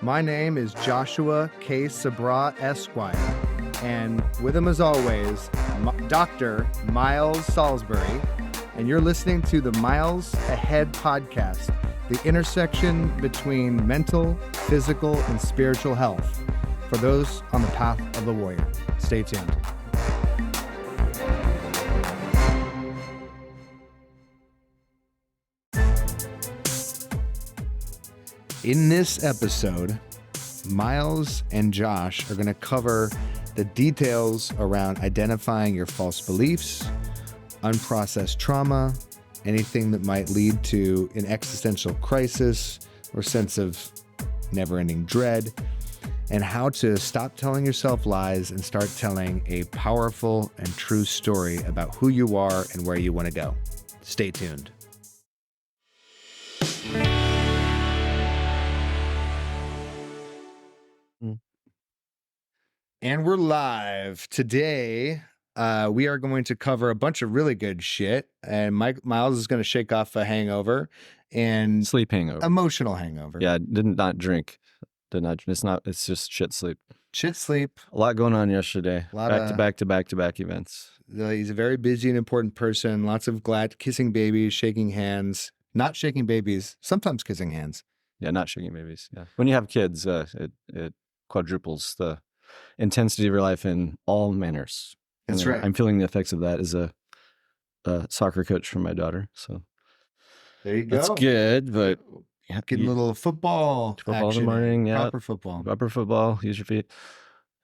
My name is Joshua K. Sabra Esquire, and with him as always, Dr. Miles Salisbury, and you're listening to the Miles Ahead podcast, the intersection between mental, physical, and spiritual health for those on the path of the warrior. Stay tuned. In this episode, Miles and Josh are going to cover the details around identifying your false beliefs, unprocessed trauma, anything that might lead to an existential crisis or sense of never-ending dread, and how to stop telling yourself lies and start telling a powerful and true story about who you are and where you want to go. Stay tuned. And we're live. Today, we are going to cover a bunch of really good shit. And Miles is going to shake off a hangover and sleep hangover, emotional hangover. Yeah, did not drink. It's just shit sleep. Shit sleep. A lot going on yesterday. Back to back events. He's a very busy and important person. Lots of kissing babies, shaking hands, not shaking babies, sometimes kissing hands. Yeah, not shaking babies. Yeah. When you have kids, it quadruples the intensity of your life in all manners. That's right. I'm feeling the effects of that as a soccer coach for my daughter. So there you go. That's good, but yeah, getting a little football in the action, morning. Yeah, proper football. Use your feet.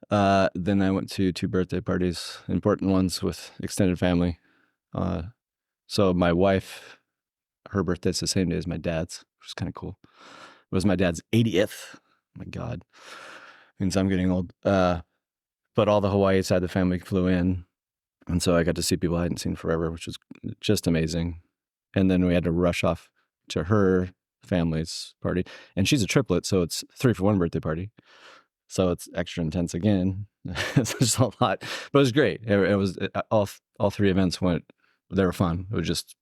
Then I went to 2 birthday parties, important ones with extended family. So my wife, her birthday's the same day as my dad's, which is kind of cool. It was my dad's 80th. Oh my God. Means I'm getting old. But all the Hawaii side of the family flew in. And so I got to see people I hadn't seen forever, which was just amazing. And then we had to rush off to her family's party. And she's a triplet, so it's 3 for 1 birthday party. So it's extra intense again. It's just a lot. But it was great. It was all 3 events they were fun. It was just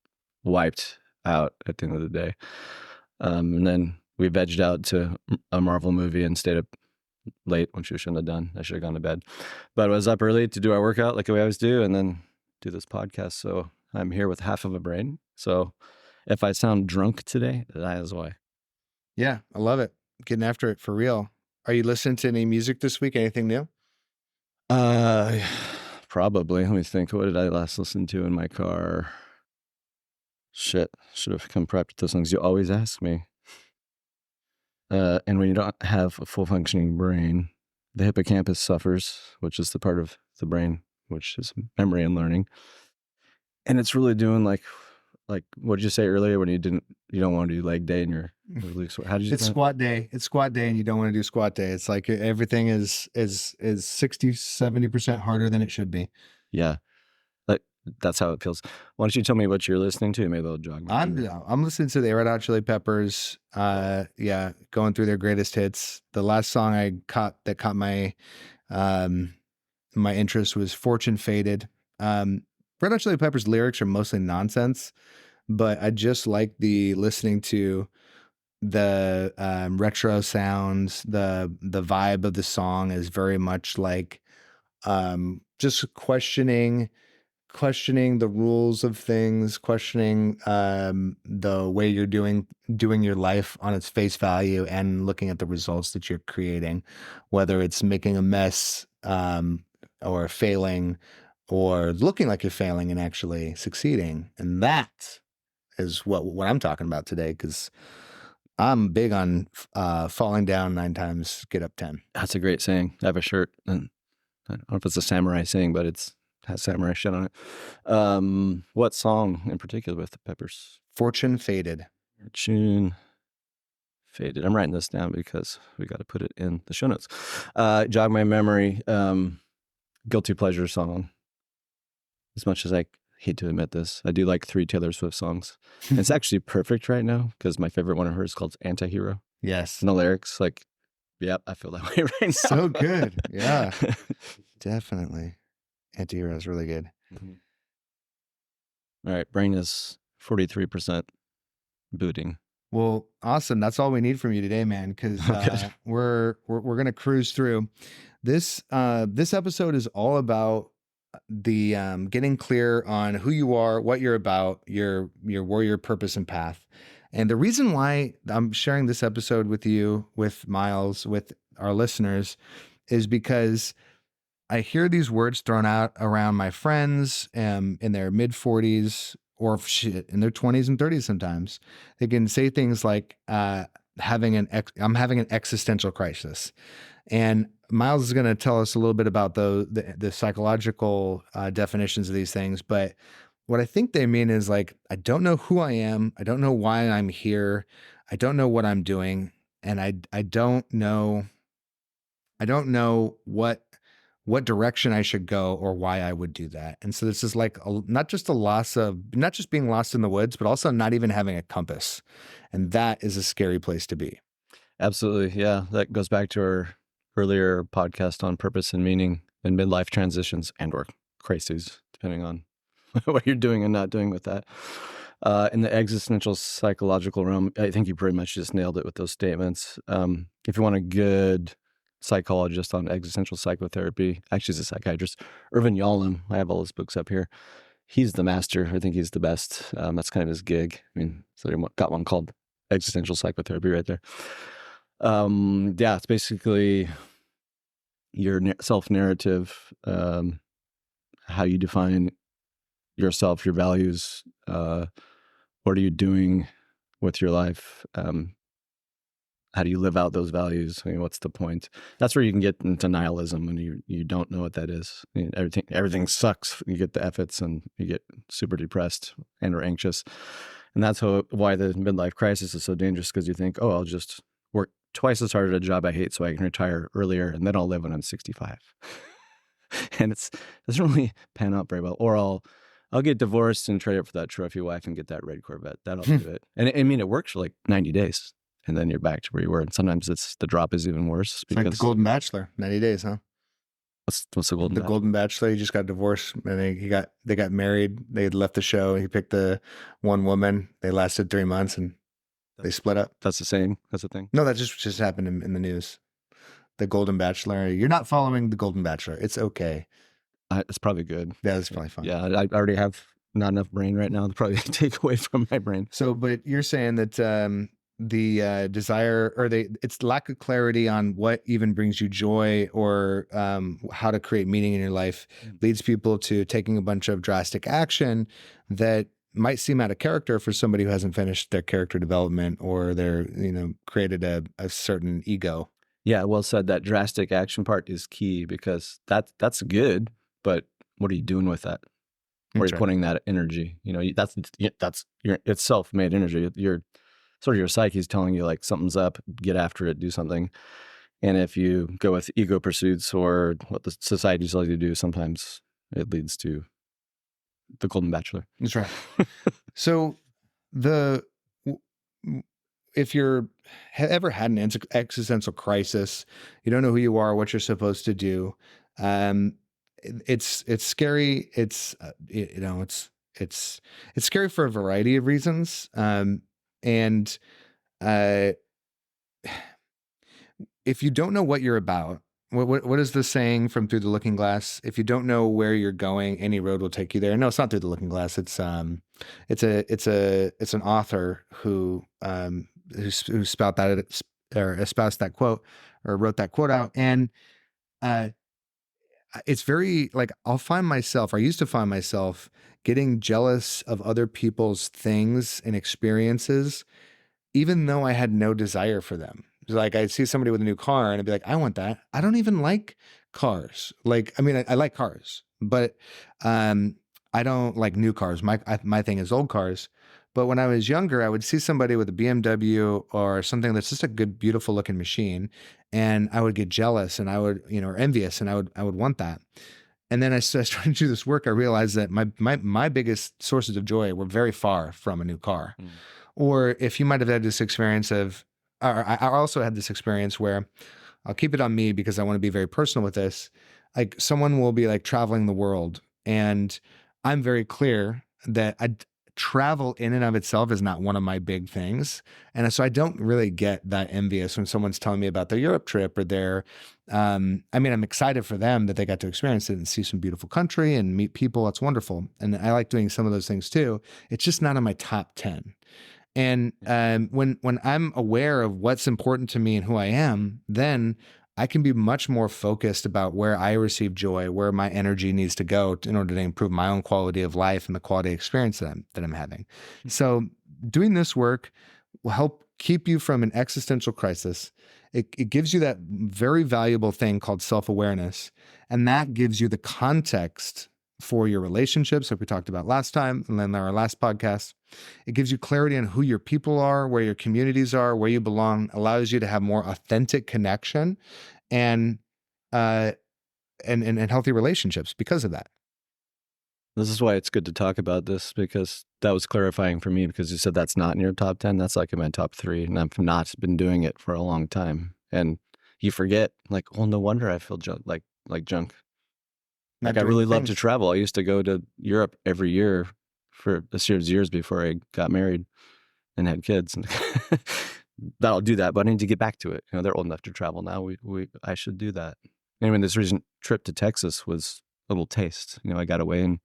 wiped out at the end of the day. And then we vegged out to a Marvel movie and stayed up late, which we shouldn't have done. I should have gone to bed. But I was up early to do our workout like we always do and then do this podcast. So I'm here with half of a brain. So if I sound drunk today, that is why. Yeah, I love it. Getting after it for real. Are you listening to any music this week? Anything new? Probably. Let me think. What did I last listen to in my car? Shit. Should have come prepped with those things. You always ask me. And when you don't have a full functioning brain, the hippocampus suffers, which is the part of the brain which is memory and learning. And it's really doing like what did you say earlier when you don't want to do leg day and you're how did you say it's that? Squat day. It's squat day and you don't want to do squat day. It's like everything is 60-70% harder than it should be. Yeah. That's how it feels. Why don't you tell me what you're listening to? Maybe they'll jog me. I'm listening to the Red Hot Chili Peppers. Going through their greatest hits. The last song I caught my my interest was "Fortune Faded." Red Hot Chili Peppers lyrics are mostly nonsense, but I just like listening to the retro sounds. The vibe of the song is very much like just questioning the rules of things, questioning the way you're doing your life on its face value and looking at the results that you're creating, whether it's making a mess or failing or looking like you're failing and actually succeeding. And that is what I'm talking about today, because I'm big on falling down 9 times, get up 10. That's a great saying. I have a shirt, and I don't know if it's a samurai saying, but has samurai shit on it. What song in particular with the Peppers? Fortune Faded. Fortune Faded. I'm writing this down because we got to put it in the show notes. Jog my memory. Guilty pleasure song. As much as I hate to admit this, I do like 3 Taylor Swift songs. And it's actually perfect right now because my favorite one of hers is called Antihero. Yes. And the lyrics, yep, I feel that way right now. So good. Yeah, definitely. Antihero is really good. Mm-hmm. All right, brain is 43% booting. Well, awesome. That's all we need from you today, man. Because Good. we're gonna cruise through this. This episode is all about the getting clear on who you are, what you're about, your warrior purpose and path. And the reason why I'm sharing this episode with you, with Miles, with our listeners, is because I hear these words thrown out around my friends in their mid 40s or shit in their 20s and 30s sometimes. They can say things like, I'm having an existential crisis. And Miles is going to tell us a little bit about the psychological definitions of these things. But what I think they mean is like, I don't know who I am. I don't know why I'm here. I don't know what I'm doing. And I don't know what direction I should go or why I would do that. And so this is like not just not just being lost in the woods, but also not even having a compass. And that is a scary place to be. Absolutely. Yeah. That goes back to our earlier podcast on purpose and meaning and midlife transitions and or crises, depending on what you're doing and not doing with that. In the existential psychological realm, I think you pretty much just nailed it with those statements. If you want a good psychologist on existential psychotherapy, actually he's a psychiatrist, Irvin Yalom, I have all his books up here. He's the master. I think he's the best. That's kind of his gig. I mean, so he got one called existential psychotherapy right there. Yeah, it's basically your self-narrative, how you define yourself, your values, what are you doing with your life? How do you live out those values? I mean, what's the point? That's where you can get into nihilism when you don't know what that is. I mean, everything sucks. You get the efforts and you get super depressed and or anxious. And that's why the midlife crisis is so dangerous, because you think, oh, I'll just work twice as hard at a job I hate so I can retire earlier and then I'll live when I'm 65. And it doesn't really pan out very well. Or I'll get divorced and trade it for that trophy wife and get that red Corvette. That'll do it. And I mean, it works for like 90 days. And then you're back to where you were. And sometimes the drop is even worse. It's like the Golden Bachelor, 90 days, huh? What's the Golden Bachelor? Golden Bachelor, he just got divorced and they got married. They had left the show. He picked the one woman. They lasted 3 months and they split up. That's the same. That's the thing. No, that just happened in the news. The Golden Bachelor. You're not following the Golden Bachelor. It's okay. It's probably good. Yeah, it's probably fine. Yeah, I already have not enough brain right now to probably take away from my brain. So, but you're saying that the desire or it's lack of clarity on what even brings you joy or how to create meaning in your life leads people to taking a bunch of drastic action that might seem out of character for somebody who hasn't finished their character development or they're, created a certain ego. Yeah, well said. That drastic action part is key, because that's good, but what are you doing with that? Where you're putting that energy? That's it's self-made energy. You're sort of your psyche is telling you like something's up, get after it, do something. And if you go with ego pursuits or what the society tells you to do, sometimes it leads to the Golden Bachelor. That's right. So if you're ever had an existential crisis, you don't know who you are, what you're supposed to do. It's scary. It's scary for a variety of reasons. And if you don't know what you're about, what is the saying from Through the Looking Glass? If you don't know where you're going, any road will take you there. No, it's not Through the Looking Glass. It's an author who espoused that quote or wrote that quote out. And it's very like I used to find myself getting jealous of other people's things and experiences, even though I had no desire for them. Like I'd see somebody with a new car and I'd be like, I want that. I don't even like cars. Like, I mean, I like cars, but I don't like new cars. My thing is old cars. But when I was younger, I would see somebody with a BMW or something that's just a good, beautiful looking machine, and I would get jealous and I would, or envious, and I would want that. And then as I started to do this work, I realized that my biggest sources of joy were very far from a new car. Mm. Or if you might have had this experience or I also had this experience where I'll keep it on me because I want to be very personal with this. Like someone will be like traveling the world, and I'm very clear that travel in and of itself is not one of my big things. And so I don't really get that envious when someone's telling me about their Europe trip or their, I mean, I'm excited for them that they got to experience it and see some beautiful country and meet people. It's wonderful. And I like doing some of those things too. It's just not on my top 10. And when I'm aware of what's important to me and who I am, then I can be much more focused about where I receive joy, where my energy needs to go in order to improve my own quality of life and the quality of experience that I'm having. So doing this work will help keep you from an existential crisis. It gives you that very valuable thing called self-awareness, and that gives you the context for your relationships, like we talked about last time, and then our last podcast. It gives you clarity on who your people are, where your communities are, where you belong, allows you to have more authentic connection and uh and healthy relationships because of that. This is why it's good to talk about this, because that was clarifying for me, because you said that's not in your top 10. That's like in my top 3, and I've not been doing it for a long time. And you forget, like, well, no wonder I feel like junk. Not Like, I doing really the love to things. travel. I used to go to Europe every year for a series of years before I got married and had kids. That'll do that, but I need to get back to it. You know, they're old enough to travel now. I should do that. Anyway, this recent trip to Texas was a little taste. You know, I got away and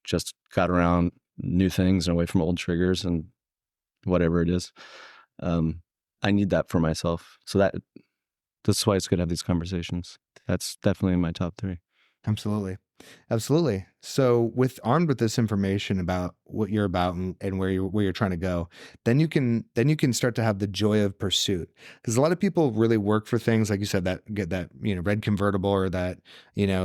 just got around new things and away from old triggers and whatever it is. I need that for myself. So that's why it's good to have these conversations. That's definitely in my top 3. Absolutely. Absolutely. So armed with this information about what you're about and where you're trying to go, then you can start to have the joy of pursuit. Because a lot of people really work for things, like you said, that get that, red convertible or that,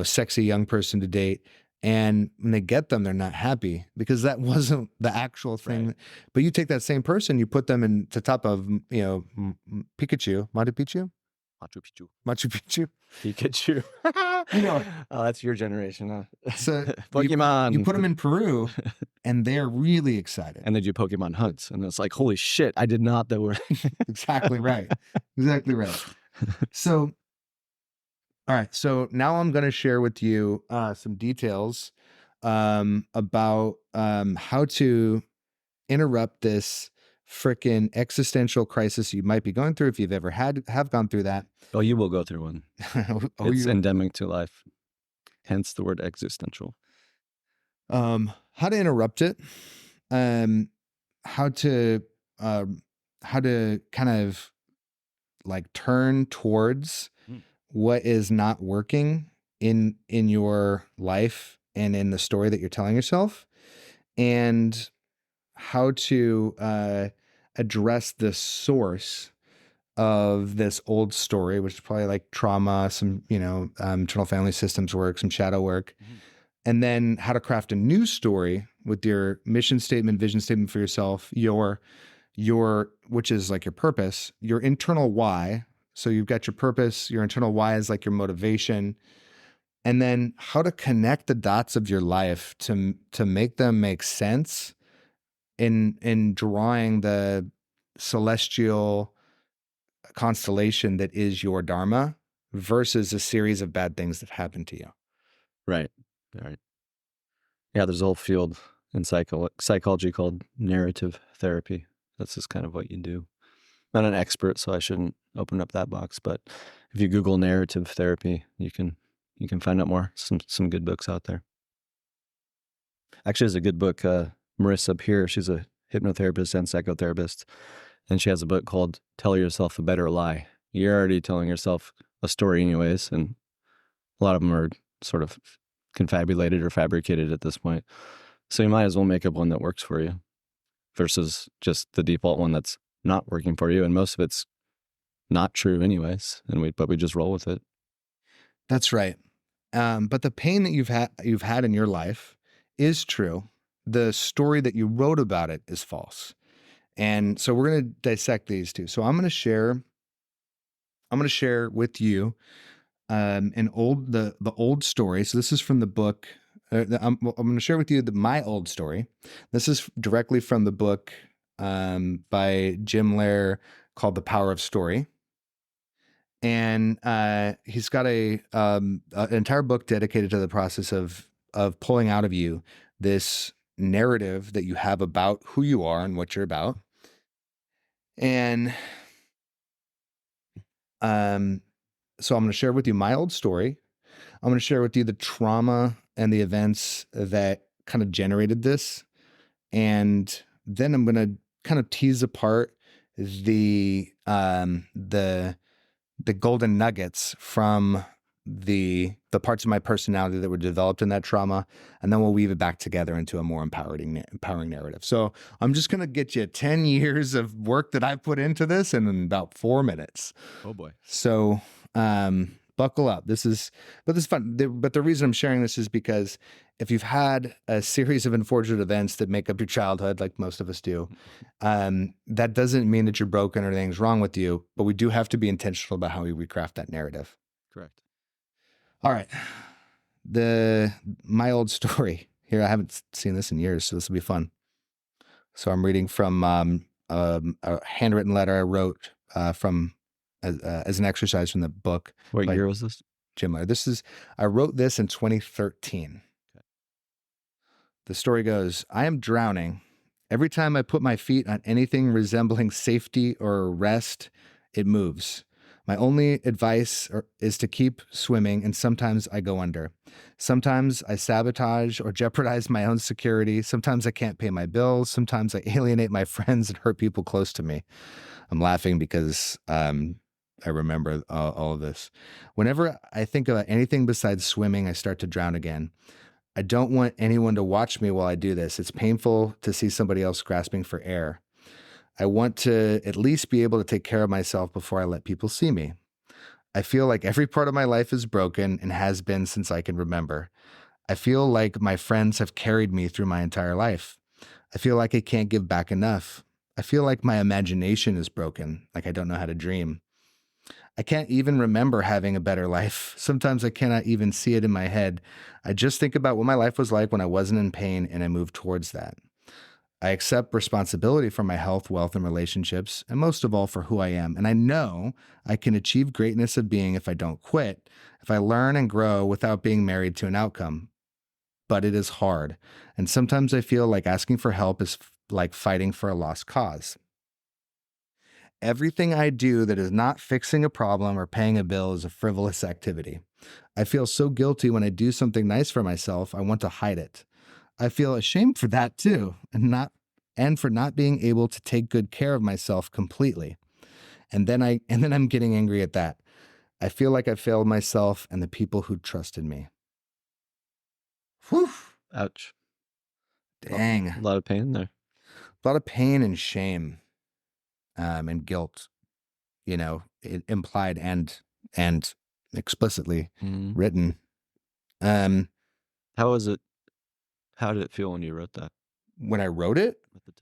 sexy young person to date. And when they get them, they're not happy because that wasn't the actual thing. Right. But you take that same person, you put them in the top of, Pikachu, Machu Picchu, Machu Picchu. Machu Picchu. Pikachu. Oh, that's your generation, huh? So Pokemon. you put them in Peru and they're really excited. And they do Pokemon hunts. And it's like, holy shit, I did not know. Exactly right. Exactly right. So, all right. So now I'm going to share with you some details about how to interrupt this freaking existential crisis you might be going through if you've ever have gone through that. Oh, you will go through one. It's you endemic to life. Hence the word existential. how to interrupt it, how to kind of like turn towards what is not working in your life and in the story that you're telling yourself, and how to address the source of this old story, which is probably like trauma, some internal family systems work, some shadow work, and then how to craft a new story with your mission statement, vision statement for yourself, your which is like your purpose, your internal why. So you've got your purpose, your internal why is like your motivation, and then how to connect the dots of your life to make them make sense in drawing the celestial constellation that is your dharma versus a series of bad things that happen to you. Right. Yeah, there's a whole field in psychology called narrative therapy. That's just kind of what you do. I'm not an expert, so I shouldn't open up that box. But if you Google narrative therapy, you can find out more. Some good books out there. Actually, there's a good book. Marissa Peer, she's a hypnotherapist and psychotherapist, and she has a book called "Tell Yourself a Better Lie." You're already telling yourself a story, anyways, and a lot of them are sort of confabulated or fabricated at this point. So you might as well make up one that works for you versus just the default one that's not working for you. And most of it's not true anyways. But we just roll with it. That's right. But the pain that you've had in your life is true. The story that you wrote about it is false. And so we're going to dissect these two. So I'm going to share with you the old story. So this is from the book. I'm going to share with you my old story. This is directly from the book by Jim Loehr called The Power of Story. And he's got an entire book dedicated to the process of pulling out of you this narrative that you have about who you are and what you're about. And so I'm going to share with you my old story. I'm going to share with you the trauma and the events that kind of generated this. And then I'm going to kind of tease apart the golden nuggets from the parts of my personality that were developed in that trauma, and then we'll weave it back together into a more empowering narrative. So I'm just going to get you 10 years of work that I've put into this in about 4 minutes. Oh boy. So buckle up. This is fun. But the reason I'm sharing this is because if you've had a series of unfortunate events that make up your childhood, like most of us do, that doesn't mean that you're broken or anything's wrong with you, but we do have to be intentional about how we recraft that narrative. Correct. All right. My old story here. I haven't seen this in years, so this will be fun. So I'm reading from a handwritten letter I wrote from as an exercise from the book. What year was this? Jim Letter. I wrote this in 2013. Okay. The story goes, I am drowning. Every time I put my feet on anything resembling safety or rest, it moves. My only advice is to keep swimming, and sometimes I go under. Sometimes I sabotage or jeopardize my own security. Sometimes I can't pay my bills. Sometimes I alienate my friends and hurt people close to me. I'm laughing because I remember all of this. Whenever I think about anything besides swimming, I start to drown again. I don't want anyone to watch me while I do this. It's painful to see somebody else grasping for air. I want to at least be able to take care of myself before I let people see me. I feel like every part of my life is broken and has been since I can remember. I feel like my friends have carried me through my entire life. I feel like I can't give back enough. I feel like my imagination is broken, like I don't know how to dream. I can't even remember having a better life. Sometimes I cannot even see it in my head. I just think about what my life was like when I wasn't in pain, and I move towards that. I accept responsibility for my health, wealth, and relationships, and most of all for who I am. And I know I can achieve greatness of being if I don't quit, if I learn and grow without being married to an outcome. But it is hard. And sometimes I feel like asking for help is like fighting for a lost cause. Everything I do that is not fixing a problem or paying a bill is a frivolous activity. I feel so guilty when I do something nice for myself, I want to hide it. I feel ashamed for that too, and for not being able to take good care of myself completely. And then I'm getting angry at that. I feel like I failed myself and the people who trusted me. Whew. Ouch. Dang. A lot of pain there. A lot of pain and shame. And guilt, implied and explicitly written. How was it? How did it feel when you wrote that? When I wrote it? At the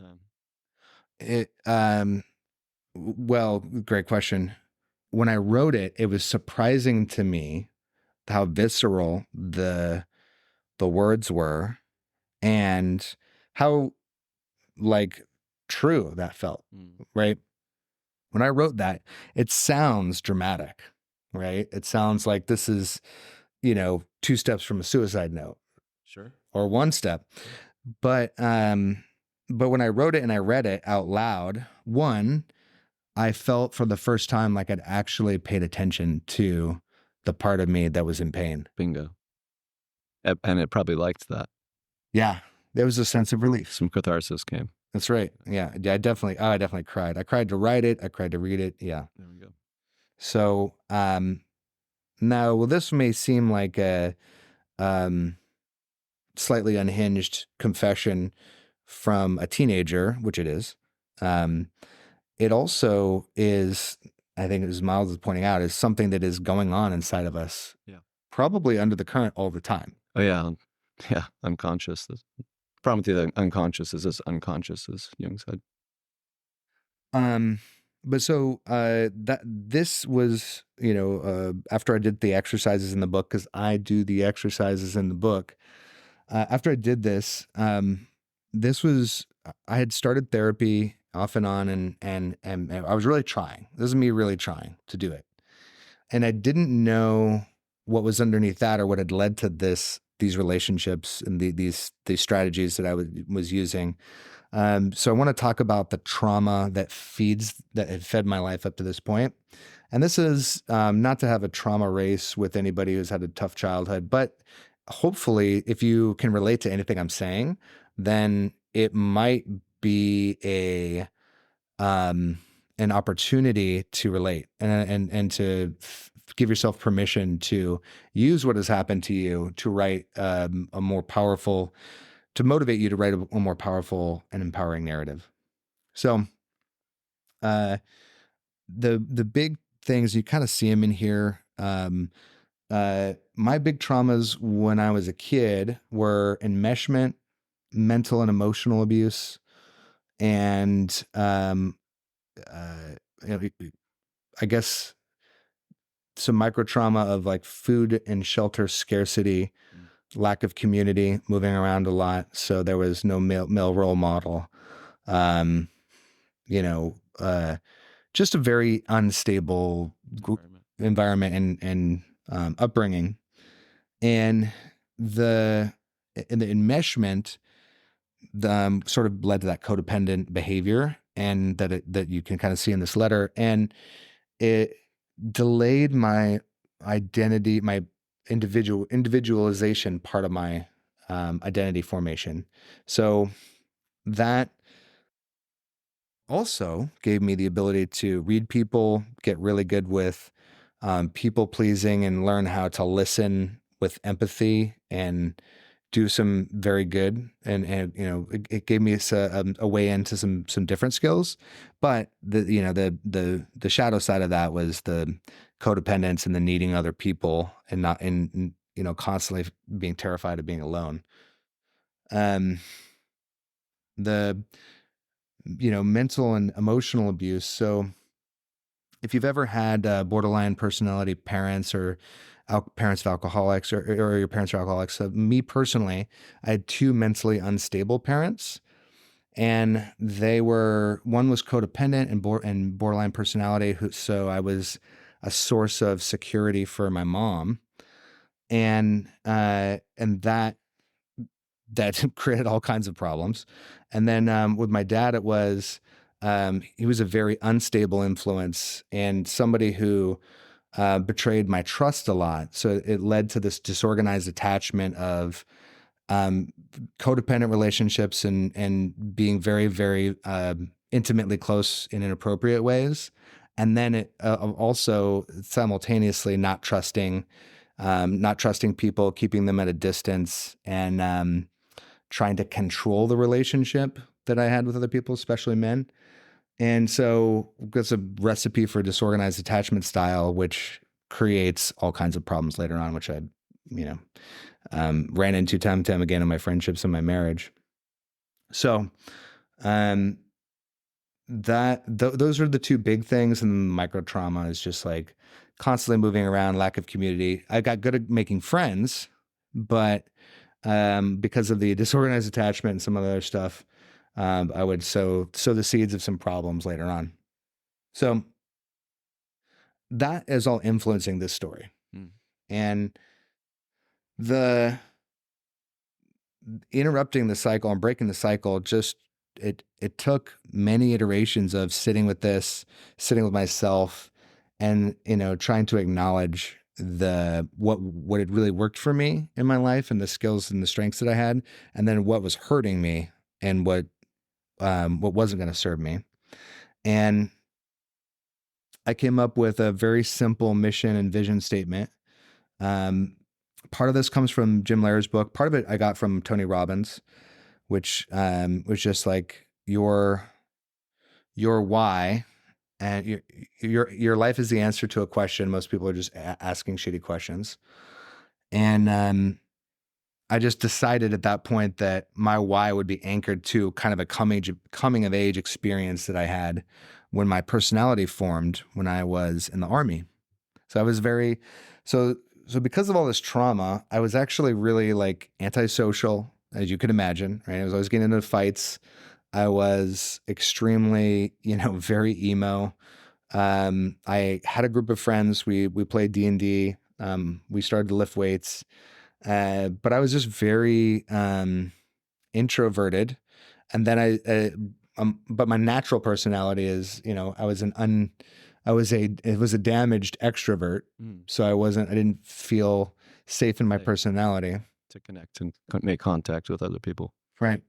time. Well, great question. When I wrote it, it was surprising to me how visceral the words were and how true that felt, right? When I wrote that, it sounds dramatic, right? It sounds like this is, 2 steps from a suicide note. Sure. Or 1 step. But when I wrote it and I read it out loud, I felt for the first time like I'd actually paid attention to the part of me that was in pain. Bingo. And it probably liked that. Yeah. There was a sense of relief. Some catharsis came. That's right. Yeah. I definitely cried. I cried to write it. I cried to read it. Yeah. There we go. So, now, well, this may seem like a, slightly unhinged confession from a teenager, which it is. It also is, I think as Miles is pointing out, is something that is going on inside of us. Yeah. Probably under the current all the time. Oh yeah. Yeah. Unconscious. The problem with the unconscious is as unconscious, as Jung said. But so this was, after I did the exercises in the book, because I do the exercises in the book. After I did this, this was, I had started therapy off and on, and I was really trying. This is me really trying to do it. And I didn't know what was underneath that or what had led to this these relationships and these strategies that I was using. So I want to talk about the trauma that had fed my life up to this point. And this is not to have a trauma race with anybody who's had a tough childhood, but hopefully, if you can relate to anything I'm saying, then it might be um, an opportunity to relate and to give yourself permission to use what has happened to you to write a more powerful, to motivate you to write a more powerful and empowering narrative. So, uh, the big things you kind of see them in here. My big traumas when I was a kid were enmeshment, mental and emotional abuse, and uh, you know, I guess some micro trauma of like food and shelter scarcity, lack of community, moving around a lot. So there was no male role model. Um, you know, just a very unstable environment and upbringing. And the in the enmeshment, sort of led to that codependent behavior, and that you can kind of see in this letter, and it delayed my identity, my individualization part of my identity formation. So that also gave me the ability to read people, get really good with people pleasing, and learn how to listen with empathy and do some very good. And it gave me a way into some different skills. But the shadow side of that was the codependence and the needing other people, and not in constantly being terrified of being alone. Um, the mental and emotional abuse. So if you've ever had borderline personality parents, or parents of alcoholics, or your parents are alcoholics, so me personally, I had two mentally unstable parents, and one was codependent and borderline personality. So I was a source of security for my mom, and that created all kinds of problems. And then with my dad, it was he was a very unstable influence and somebody who betrayed my trust a lot. So it led to this disorganized attachment of um, codependent relationships and being very, very intimately close in inappropriate ways. And then it also simultaneously not trusting people, keeping them at a distance, and trying to control the relationship that I had with other people, especially men. And so that's a recipe for disorganized attachment style, which creates all kinds of problems later on, which I, you know, ran into time and time again in my friendships and my marriage. So, um, those are the two big things. And micro trauma is just like constantly moving around, lack of community. I got good at making friends, but because of the disorganized attachment and some other stuff, I would sow the seeds of some problems later on. So that is all influencing this story. And the interrupting the cycle and breaking the cycle, just it took many iterations of sitting with myself, and trying to acknowledge what had really worked for me in my life, and the skills and the strengths that I had, and then what was hurting me, and what wasn't going to serve me. And I came up with a very simple mission and vision statement. Part of this comes from Jim Lehrer's book. Part of it I got from Tony Robbins, which was just like your why, and your life is the answer to a question. Most people are just asking shitty questions. And I just decided at that point that my why would be anchored to kind of a coming of age experience that I had when my personality formed when I was in the Army. So I was so because of all this trauma, I was actually really like antisocial, as you could imagine, right? I was always getting into fights. I was extremely, very emo. I had a group of friends. We played D&D. We started to lift weights. But I was just very introverted. And then but my natural personality is, it was a damaged extrovert. Mm. So I didn't feel safe in my Safe personality. to connect and make contact with other people. Right.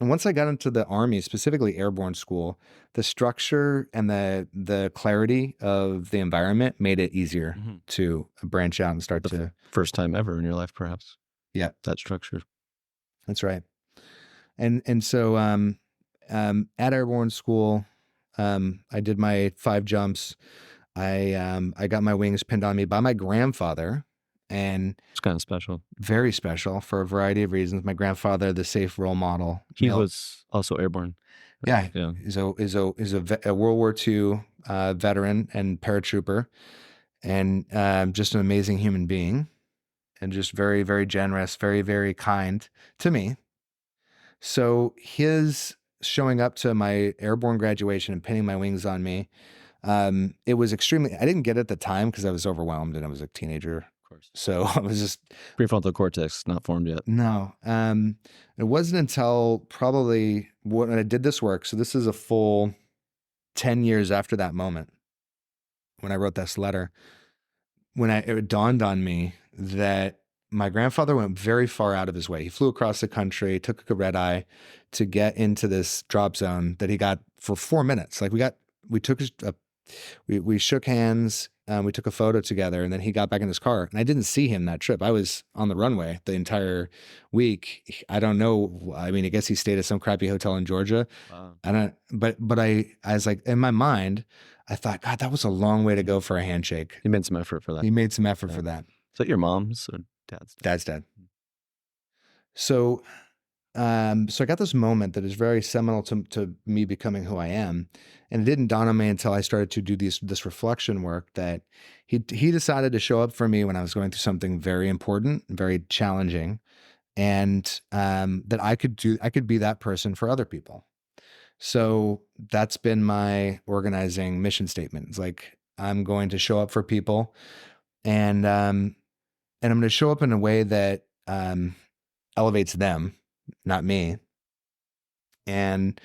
And once I got into the Army, specifically airborne school, the structure and the clarity of the environment made it easier to branch out and start to. First time ever in your life, perhaps. Yeah, That structure. that's right. And so at airborne school, I did my 5 jumps. I got my wings pinned on me by my grandfather, and It's kind of special. very special for a variety of reasons. My grandfather, the safe role model. He was also airborne. Yeah, Yeah. is a World War II veteran and paratrooper, and just an amazing human being, and just very, very generous, very, very kind to me. So his showing up to my airborne graduation and pinning my wings on me, it was extremely. I didn't get it at the time because I was overwhelmed and I was a teenager. Of course. So I was just prefrontal cortex not formed yet. no. It wasn't until probably when I did this work. So this is a full 10 years after that moment when I wrote this letter, it dawned on me that my grandfather went very far out of his way. He flew across the country, took a red eye to get into this drop zone that he got for 4 minutes. Like we shook hands, we took a photo together, and then he got back in his car. And I didn't see him that trip. I was on the runway the entire week. I don't know. I mean, I guess he stayed at some crappy hotel in Georgia. Wow. But I was like, in my mind, I thought, God, that was a long way to go for a handshake. He made some effort for that. He made some effort for that. Is that your mom's or dad's dad? Dad's dad. So I got this moment that is very seminal to me becoming who I am. And it didn't dawn on me until I started to do this reflection work that he decided to show up for me when I was going through something very important, very challenging, and that I could be that person for other people. So that's been my organizing mission statement. It's like, I'm going to show up for people, and I'm going to show up in a way that elevates them, not me. And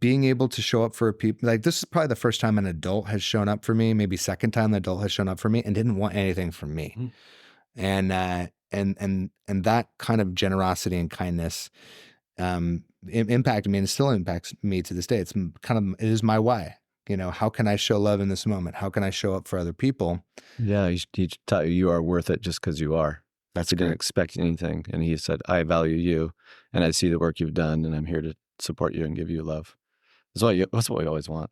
being able to show up for people, like, this is probably the first time an adult has shown up for me, maybe second time the adult has shown up for me and didn't want anything from me. And that kind of generosity and kindness impacted me and still impacts me to this day. It is my why. How can I show love in this moment? How can I show up for other people? Yeah, he taught you are worth it just because you are. He didn't great. expect anything. And he said, I value you and I see the work you've done and I'm here to support you and give you love. That's what we always want.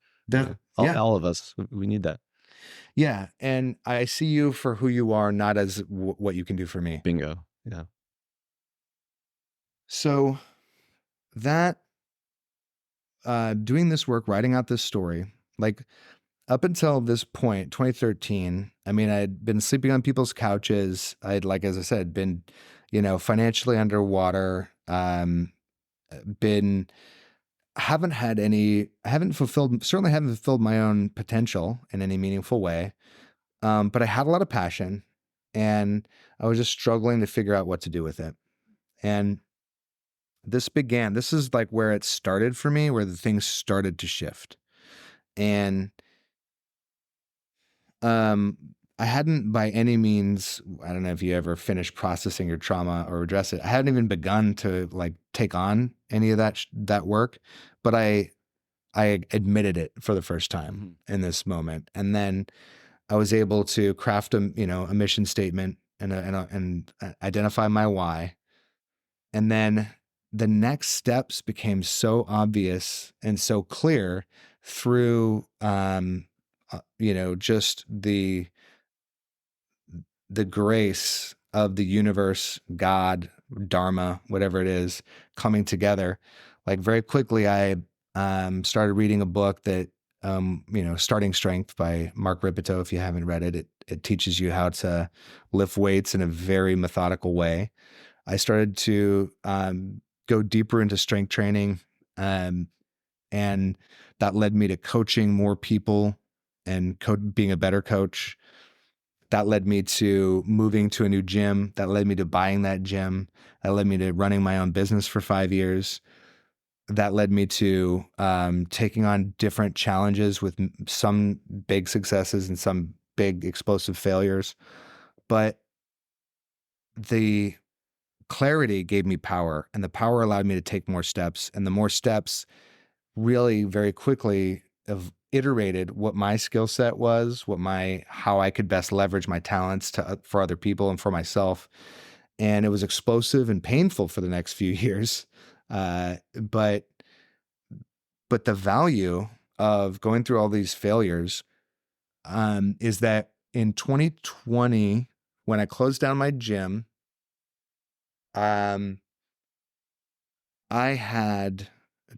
All of us, we need that. Yeah. And I see you for who you are, not as what you can do for me. Bingo. Yeah. So that, doing this work, writing out this story, like, up until this point, 2013, I mean, I'd been sleeping on people's couches. Like, as I said, been, financially underwater, certainly haven't fulfilled my own potential in any meaningful way. But I had a lot of passion and I was just struggling to figure out what to do with it. And this is like where it started for me, where the things started to shift. And I hadn't by any means, I don't know if you ever finished processing your trauma or address it. I hadn't even begun to like take on any of that work, but I admitted it for the first time in this moment. And then I was able to craft a mission statement and identify my why. And then the next steps became so obvious and so clear through, just the grace of the universe, God, Dharma, whatever it is, coming together. Like, very quickly, I started reading a book that, Starting Strength by Mark Ripito. If you haven't read it, it teaches you how to lift weights in a very methodical way. I started to go deeper into strength training, and that led me to coaching more people and being a better coach. That led me to moving to a new gym. That led me to buying that gym. That led me to running my own business for 5 years. That led me to taking on different challenges with some big successes and some big explosive failures. But the clarity gave me power, and the power allowed me to take more steps. And the more steps really very quickly have iterated what my skill set was, how I could best leverage my talents for other people and for myself. And it was explosive and painful for the next few years. But the value of going through all these failures is that in 2020, when I closed down my gym, I had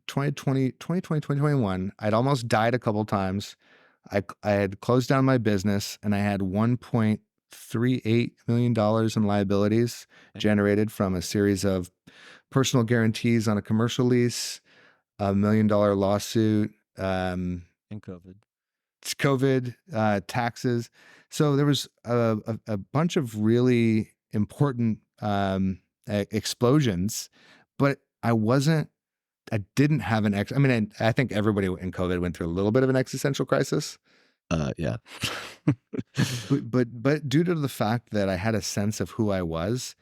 2021, I'd almost died a couple times. I had closed down my business and I had $1.38 million in liabilities generated from a series of personal guarantees on a commercial lease, $1 million lawsuit, And COVID, taxes. So there was a bunch of really important explosions, but I didn't have I mean, I think everybody in COVID went through a little bit of an existential crisis. Yeah. but due to the fact that I had a sense of who I was,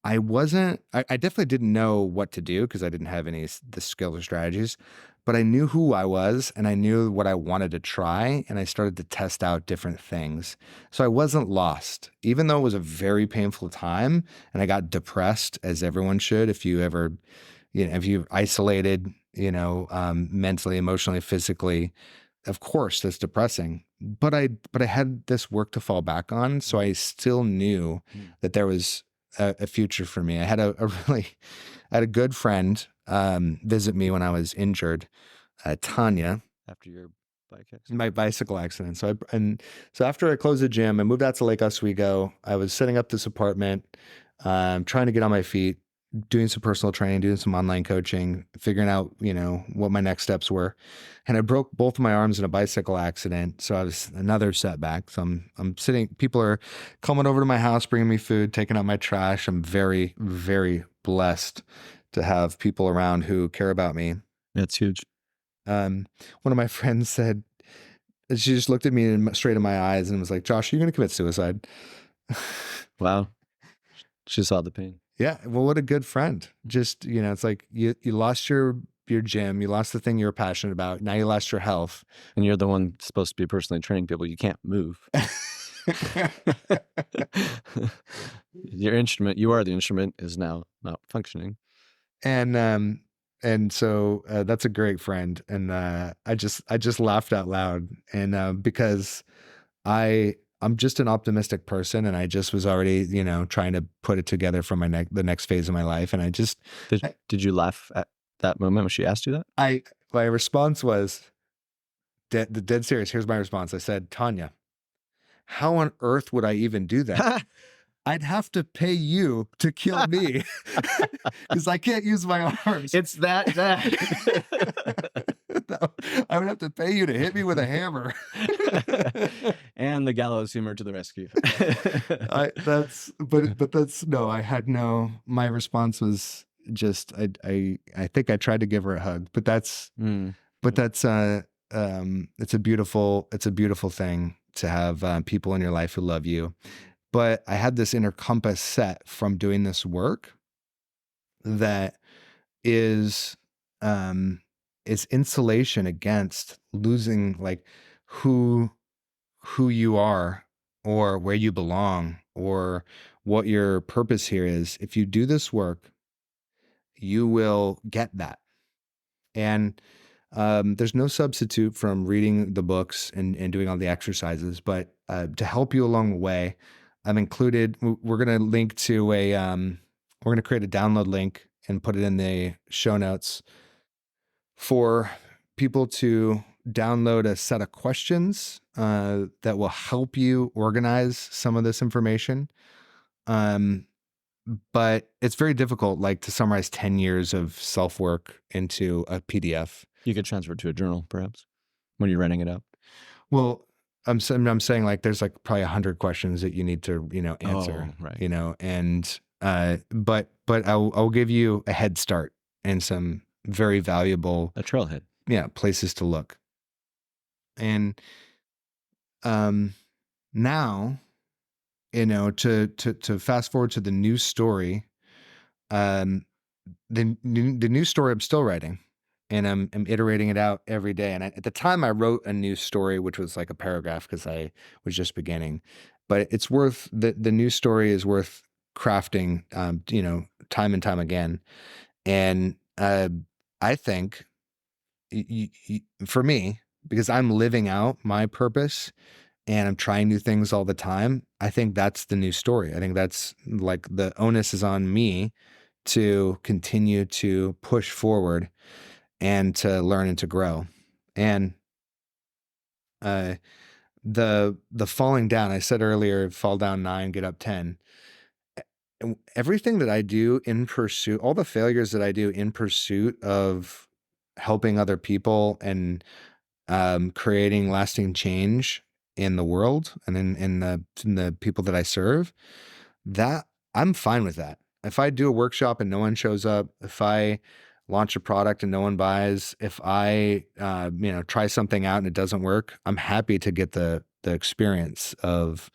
I definitely didn't know what to do because I didn't have the skills or strategies, but I knew who I was and I knew what I wanted to try. And I started to test out different things. So I wasn't lost, even though it was a very painful time and I got depressed, as everyone should. If you've isolated, mentally, emotionally, physically, of course that's depressing. But I had this work to fall back on. So I still knew that there was a future for me. I had I had a good friend visit me when I was injured, Tanya. After your bike accident? My bicycle accident. So after I closed the gym, I moved out to Lake Oswego. I was setting up this apartment, trying to get on my feet, doing some personal training, doing some online coaching, figuring out, what my next steps were. And I broke both of my arms in a bicycle accident. So I was another setback. So I'm sitting, people are coming over to my house, bringing me food, taking out my trash. I'm very, very blessed to have people around who care about me. That's huge. One of my friends said, she just looked at me straight in my eyes and was like, "Josh, are you going to commit suicide?" Wow. She saw the pain. Yeah. Well, what a good friend. Just, it's like you lost your gym, you lost the thing you were passionate about. Now you lost your health. And you're the one supposed to be personally training people. You can't move. Your instrument, you are the instrument, is now not functioning. And so that's a great friend. And I just laughed out loud. And because I'm just an optimistic person, and I just was already, trying to put it together for the next phase of my life. And did you laugh at that moment when she asked you that? My response was dead serious. Here's my response. I said, "Tanya, how on earth would I even do that? I'd have to pay you to kill me because I can't use my arms." It's that. No, I would have to pay you to hit me with a hammer. And the gallows humor to the rescue. I had no. My response was just I think I tried to give her a hug, but that's it's a beautiful thing to have people in your life who love you. But I had this inner compass set from doing this work that is insulation against losing like who you are or where you belong or what your purpose here is. If you do this work, you will get that. And there's no substitute from reading the books and doing all the exercises, but to help you along the way, I've included, we're going to link to we're going to create a download link and put it in the show notes for people to download a set of questions that will help you organize some of this information. But it's very difficult, like to summarize 10 years of self-work into a PDF. You could transfer it to a journal, perhaps, when you're writing it out. Well, I'm saying like there's like probably 100 questions that you need to, answer, Oh, right. and but I'll give you a head start and some very valuable, A trailhead. places to look. And um now, to fast forward to the new story, um the new story I'm still writing, and I'm iterating it out every day. And at the time I wrote a new story, which was like a paragraph because I was just beginning, but it's worth the new story is worth crafting, time and time again. And I think for me, because I'm living out my purpose and I'm trying new things all the time, I think that's the new story. I think that's like the onus is on me to continue to push forward and to learn and to grow. And uh, the falling down, I said earlier, fall down 9, get up 10. And everything that I do in pursuit, all the failures that I do in pursuit of helping other people and creating lasting change in the world and in the people that I serve, that I'm fine with that. If I do a workshop and no one shows up, if I launch a product and no one buys, if I try something out and it doesn't work, I'm happy to get the experience of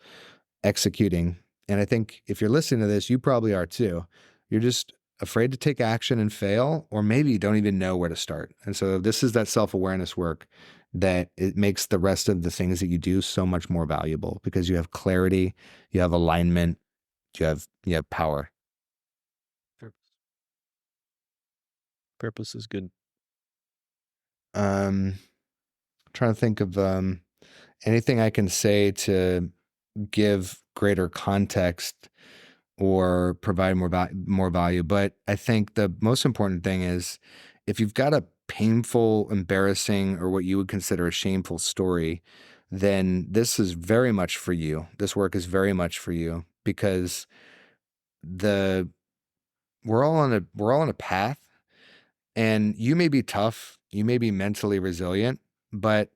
executing. And I think if you're listening to this, you probably are too. You're just afraid to take action and fail, or maybe you don't even know where to start. And so this is that self-awareness work that it makes the rest of the things that you do so much more valuable because you have clarity, you have alignment, you have power. Purpose. Purpose is good. Um, trying to think of anything I can say to give greater context or provide more value. But I think the most important thing is if you've got a painful, embarrassing, or what you would consider a shameful story, then this is very much for you. This work is very much for you because the we're all on a path, and you may be tough, you may be mentally resilient, but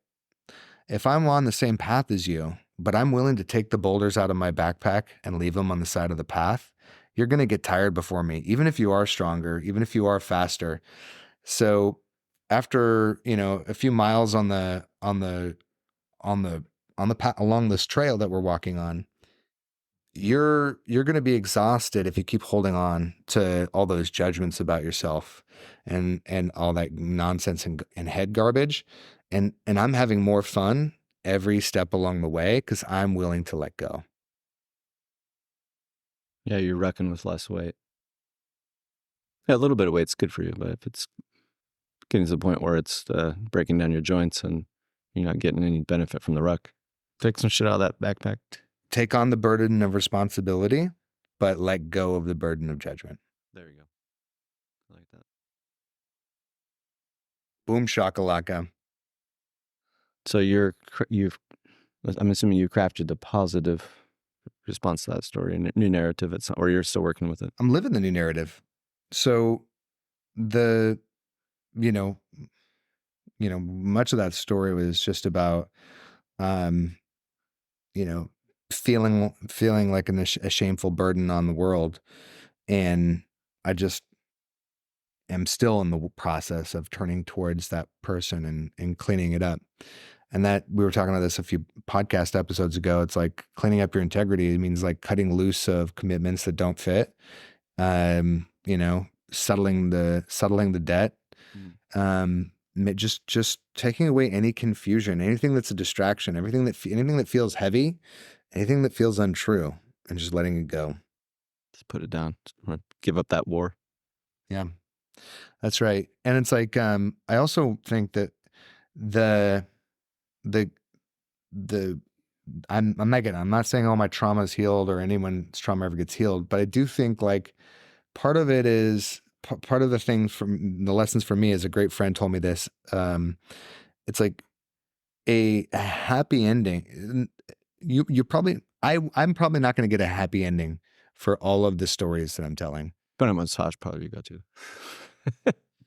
if I'm on the same path as you, but I'm willing to take the boulders out of my backpack and leave them on the side of the path, you're going to get tired before me, even if you are stronger, even if you are faster. So after, a few miles on the path along this trail that we're walking on, you're going to be exhausted if you keep holding on to all those judgments about yourself and all that nonsense and head garbage. And I'm having more fun every step along the way because I'm willing to let go. Yeah, you're reckoning with less weight. Yeah, a little bit of weight's good for you, but if it's getting to the point where it's breaking down your joints and you're not getting any benefit from the ruck, take some shit out of that backpack. Take on the burden of responsibility, but let go of the burden of judgment. There you go. I like that. Boom shakalaka. So I'm assuming you crafted a positive response to that story, a new narrative. Or you're still working with it. I'm living the new narrative. So the, you know, much of that story was just about, um, you know, feeling like a shameful burden on the world, and I just am still in the process of turning towards that person and cleaning it up. And that we were talking about this a few podcast episodes ago. It's like cleaning up your integrity. It means like cutting loose of commitments that don't fit. Settling the debt. Just taking away any confusion, anything that's a distraction, anything that feels heavy, anything that feels untrue, and just letting it go. Just put it down. Give up that war. Yeah, that's right. And it's like I also think that the the the I'm not saying all my trauma is healed or anyone's trauma ever gets healed, but I do think like part of it is part of the thing from the lessons for me is a great friend told me this. It's like a happy ending. You probably I'm probably not going to get a happy ending for all of the stories that I'm telling. But I'm massage probably you got to.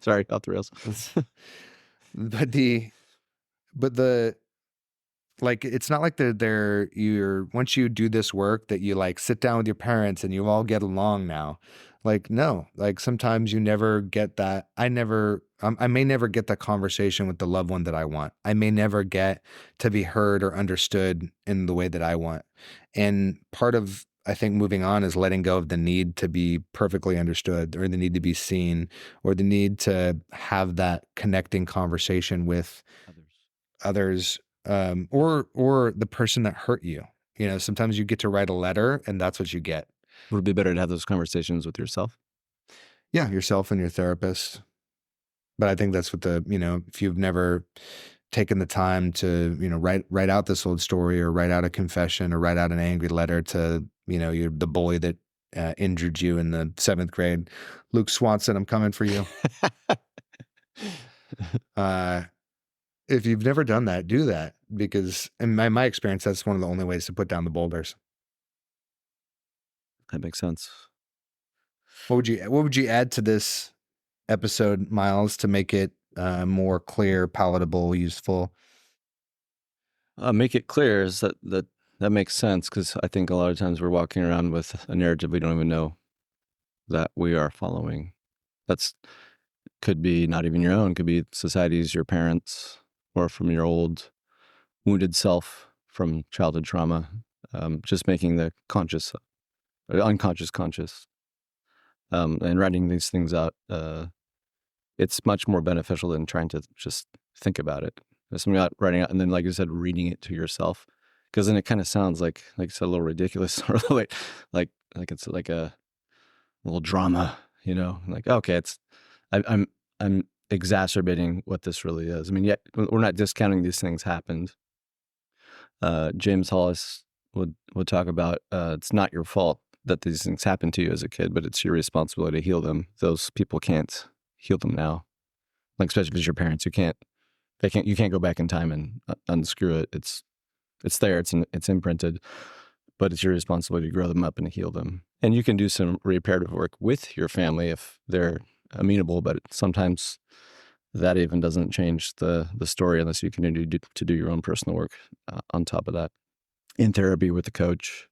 Sorry, off the rails. but the like it's not like you're once you do this work that you like sit down with your parents and you all get along now. Like no, like sometimes you never get that. I may never get that conversation with the loved one that I want. I may never get to be heard or understood in the way that I want. And part of I think moving on is letting go of the need to be perfectly understood or the need to be seen or the need to have that connecting conversation with Others. others, or the person that hurt you. You know, sometimes you get to write a letter and that's what you get. Would it be better to have those conversations with yourself? Yeah, yourself and your therapist. But I think that's what if you've never taken the time to, write out this old story or write out a confession or write out an angry letter to, you're the bully that injured you in the seventh grade. Luke Swanson, I'm coming for you. Uh, if you've never done that, do that because in my experience, that's one of the only ways to put down the boulders. That makes sense. What would you add to this episode, Miles, to make it more clear, palatable, useful? Make it clear is that makes sense, because I think a lot of times we're walking around with a narrative we don't even know that we are following. That's could be not even your own, could be society's, your parents, or from your old wounded self from childhood trauma. Just making the conscious or unconscious conscious, and writing these things out. It's much more beneficial than trying to just think about it. There's something about writing out and then, like you said, reading it to yourself, because then it kind of sounds like you said, a little ridiculous or like it's like a little drama, like, okay, I'm exacerbating what this really is. I mean, yet we're not discounting these things happened. James Hollis would talk about, it's not your fault that these things happened to you as a kid, but it's your responsibility to heal them. Those people can't heal them now, like especially if it's your parents. You can't go back in time and unscrew it. It's there. It's imprinted, but it's your responsibility to grow them up and to heal them. And you can do some reparative work with your family if they're amenable, but sometimes that even doesn't change the story unless you continue to do your own personal work on top of that. In therapy with a coach,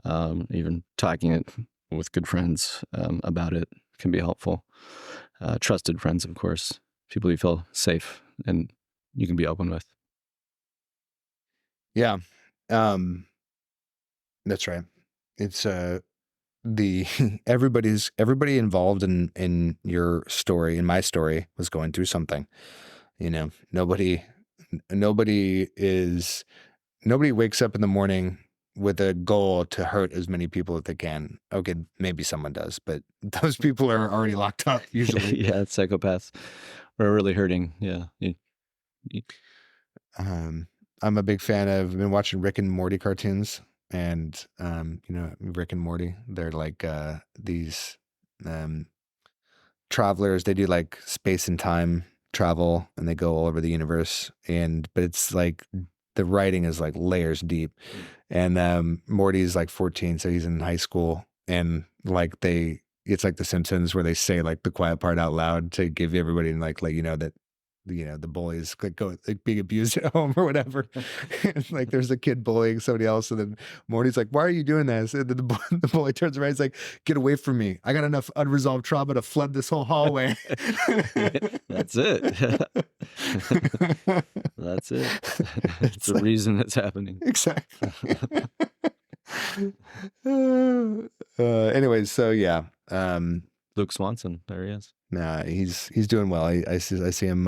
even talking it with good friends about it can be helpful. Trusted friends, of course, people you feel safe and you can be open with. Yeah, that's right. It's the everybody involved in your story, in my story, was going through something. Nobody is nobody wakes up in the morning with a goal to hurt as many people as they can. Okay, maybe someone does, but those people are already locked up usually. Yeah, psychopaths are really hurting. Yeah. I'm a big fan of. I've been watching Rick and Morty cartoons, and Rick and Morty. They're like these um, travelers. They do like space and time travel, and they go all over the universe. But it's like the writing is like layers deep. And Morty's like 14, so he's in high school, and like it's like The Simpsons where they say like the quiet part out loud to give everybody and like let you know that the bullies like being abused at home or whatever. And like there's a kid bullying somebody else, and then Morty's like, "Why are you doing this?" And then the bully turns around, he's like, "Get away from me! I got enough unresolved trauma to flood this whole hallway." That's it. That's it. It's the reason it's happening. Exactly. Anyways, so yeah. Luke Swanson, there he is. Nah, he's doing well. I see him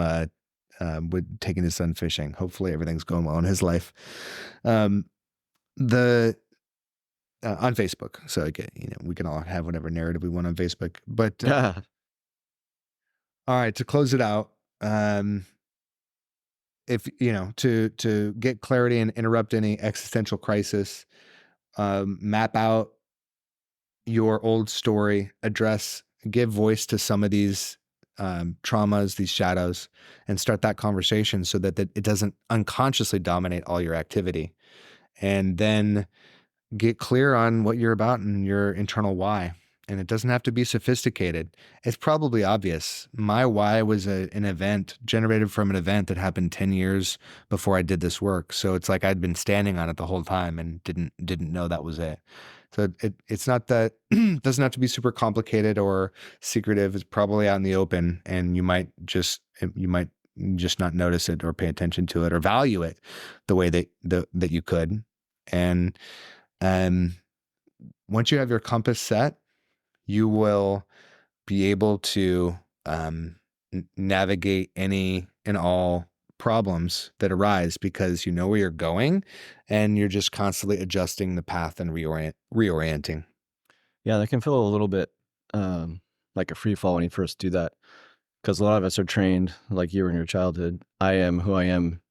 with taking his son fishing. Hopefully everything's going well in his life. The on Facebook. So again, we can all have whatever narrative we want on Facebook. But all right, to close it out, if to get clarity and interrupt any existential crisis, map out your old story, give voice to some of these traumas, these shadows, and start that conversation so that it doesn't unconsciously dominate all your activity. And then get clear on what you're about and your internal why. and it doesn't have to be sophisticated. It's probably obvious. My why was an event generated from an event that happened 10 years before I did this work. So it's like I'd been standing on it the whole time and didn't know that was it. So it's not that it doesn't have to be super complicated or secretive. It's probably out in the open, and you might just not notice it or pay attention to it or value it the way that you could. And um once you have your compass set, you will be able to navigate any and all problems that arise because you know where you're going and you're just constantly adjusting the path and reorienting. Yeah, that can feel a little bit like a free fall when you first do that, because a lot of us are trained, like you were in your childhood. I am who I am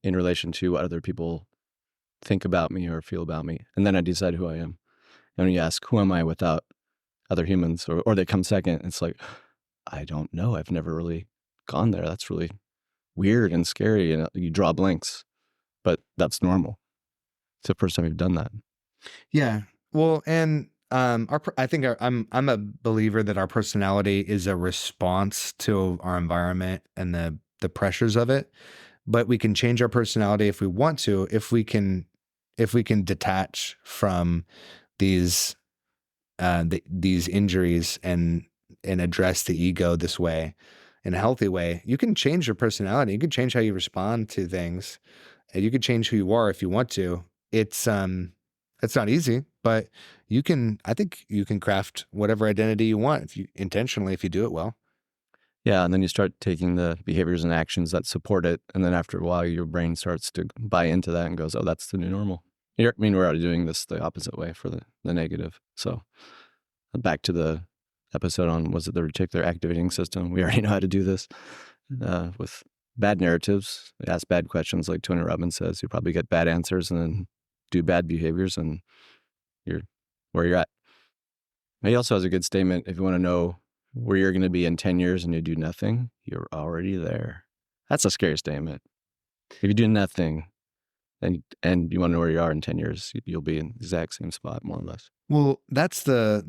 in relation to what other people think about me or feel about me, and then I decide who I am. And when you ask, who am I without other humans, or they come second, it's like, I don't know. I've never really gone there. That's really weird and scary, and you draw blanks, but that's normal. It's the first time you've done that. Yeah. Well, and I think I'm a believer that our personality is a response to our environment and the pressures of it. But we can change our personality if we want to, if we can detach from these these injuries and address the ego this way in a healthy way. You can change your personality. You can change how you respond to things. You could change who you are if you want to. It's not easy, but I think you can craft whatever identity you want if you intentionally, if you do it well. Yeah, and then you start taking the behaviors and actions that support it, and then after a while, your brain starts to buy into that and goes, "Oh, that's the new normal." I mean, we're already doing this the opposite way for the negative. So back to the episode on, was it the reticular activating system? We already know how to do this with bad narratives. Ask bad questions, like Tony Robbins says. You probably get bad answers, and then do bad behaviors, and you're where you're at. He also has a good statement. If you want to know where you're going to be in 10 years and you do nothing, you're already there. That's a scary statement. If you do nothing and you want to know where you are in 10 years, you'll be in the exact same spot, more or less. Well, that's a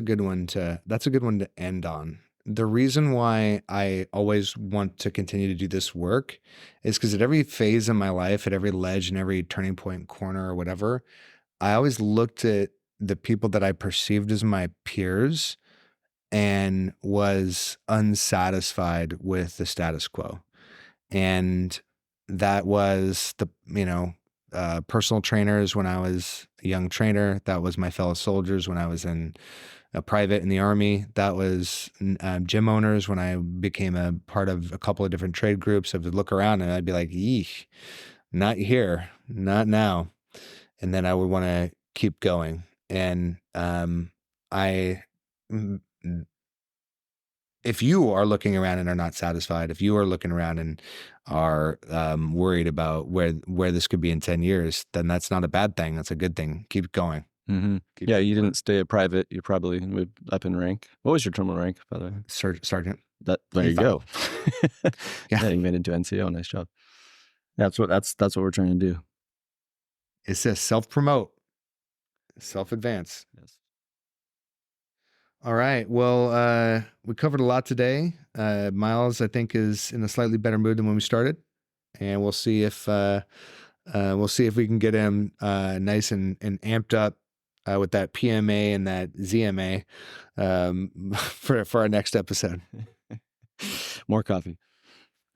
good one to end on. The reason why I always want to continue to do this work is because at every phase in my life, at every ledge and every turning point, corner, or whatever, I always looked at the people that I perceived as my peers and was unsatisfied with the status quo. And that was personal trainers when I was a young trainer. That was my fellow soldiers when I was in a private in the army. That was gym owners when I became a part of a couple of different trade groups. I would look around and I'd be like, "Eesh, not here, not now." And then I would want to keep going. And I if you are looking around and are not satisfied, if you are looking around and are worried about where this could be in 10 years, then that's not a bad thing. That's a good thing. Keep going. Mm-hmm. Yeah, you didn't stay a private. You probably moved up in rank. What was your terminal rank, by the way? Sergeant. There you go. Yeah, you made it into NCO. Nice job. That's what we're trying to do. It's just self-promote, self-advance. Yes. All right. Well, we covered a lot today. Miles, I think, is in a slightly better mood than when we started, and we'll see if we can get him nice and amped up with that PMA and that ZMA for our next episode. More coffee.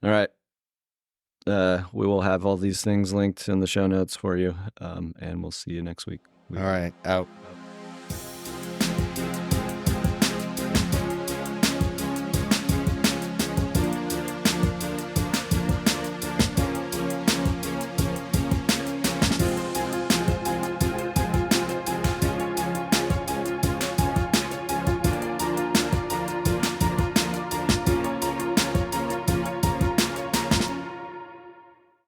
All right. We will have all these things linked in the show notes for you, and we'll see you next week. All right. Out.